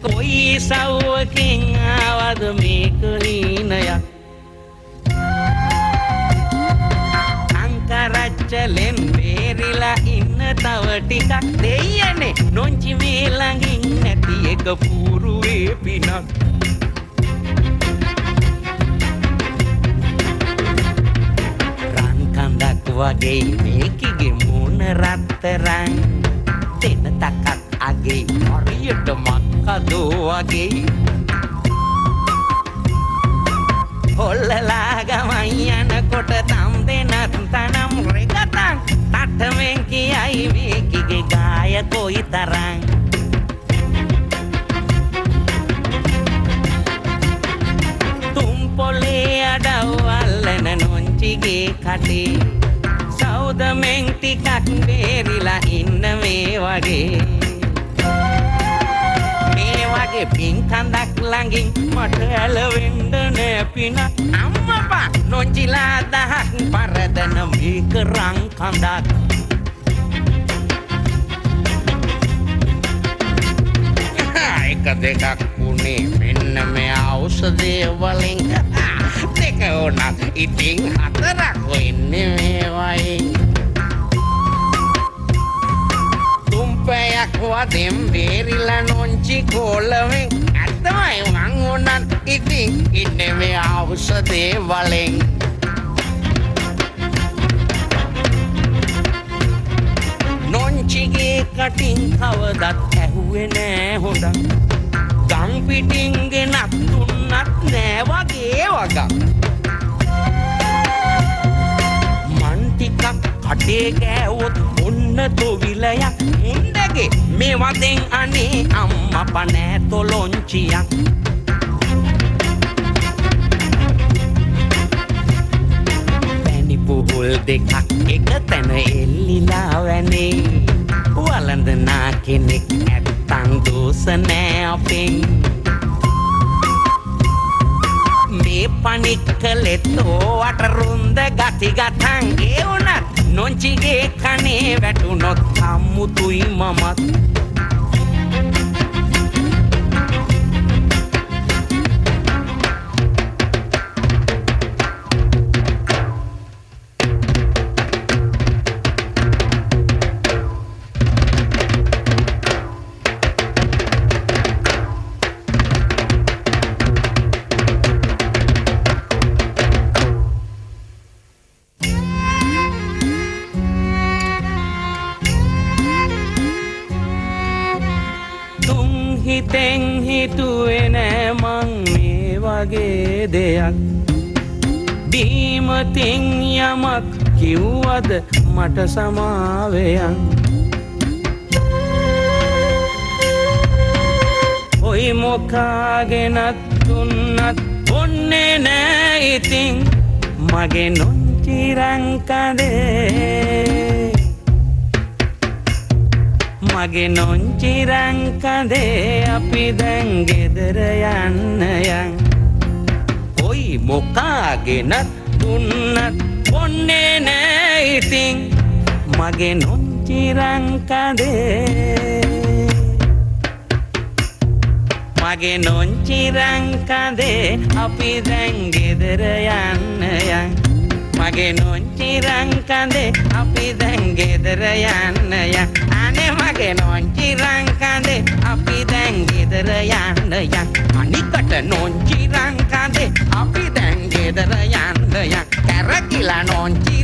කොයි සව්වකින් ආවද මේක හීනයක් අංකරච්චලෙන් බේරිලා ඉන්න තව ටිකක් දෙයනේ නොංචි මේ ළඟින් නැති එක පුරුවේ පිනක් රන් කඳක් වගේ මේකගේ මුණ රත්තරන් දෙන තකක් අගේ හරියට මක්කදෝ වගේ හොල්ලලා ගමන් යනකොට තම් දෙනත් තනම් රෙකතන් තට්ටමෙන් කියයි මේකගේ ගාය කොයි තරම් තුම් පොලේ අඩවල්ලන නොංචිගේ කටේ සෞදමෙන් ටිකක් බේරිලා ඉන්න මේ වගේ පින් කඳක් ළඟින් මට ඇලවෙන්න නෑ පින අම්මපා නොංචිලා දහක් පරදන මේක රන් කඳක් එක දෙකක් වුණේ මෙන්න මේ ඖෂධය වලින් දෙක වුණත් ඉතින් හතරක් වෙන්නේ මේ වයින් තුම්පයක් වදෙන් බේරිලා නොංචි කෝලවෙන් ඇත්තමයි මං උනත් ඉතින් ඉන්නේ මේ ඖෂධය වලින් නොංචිගේ කටින් කවදත් ඇහුවේ නෑ හොඳක් ගම් පිටින් ගෙනත් දුන්නත් නෑ වගේ වගක් මන් ටිකක් කටේ ගෑවොත් ඔන්න තොවිලයක් මුන්දගේ මේ වදෙන් අනේ අම්මපා නෑ තොලොංචියක් පැණි පුහුල් දෙකක් එක තැන එල්ලිලා වැනේ වළඳනා කෙනෙක් නැත්තං දෝස නෑ අපෙන් මේ පනික්කලෙත් ඕවට රුන්ද ගති ගතන් ඒ වුණත් නොංචිගේ කනේ වැටුනොත් අම්මුතුයි මමත් හිතෙන් හිතුවේ නෑ මං මේ වගේ දෙයක් දීමතින් යමක් කිව්වද මට සමාවෙයන් ඔයි මොකාගෙනත් දුන්නත් ඔන්නේ නෑ ඉතින් මගේ නොංචිරංකදේ මගේ නොංචිරංකදේ අපි දැන් ගෙදර යන්න යන් කොයි මොකාගෙනත් දුන්නත් ඔන්නේ නෑ ඉතින් මගේ නොංචිරංකදේ මගේ නොංචිරංකදේ අපි දැන් ගෙදර යන්න යන් මගේ නොංචිරංකදේ අපි දැන් ගෙදර යන්න යන් අනේ මගේ නොංචිරංකදේ අපි දැන් ගෙදර යන්න යන් අනිකට නොංචිරංකදේ අපි දැන් ගෙදර යන්න යන් කැරකිලා නොංචි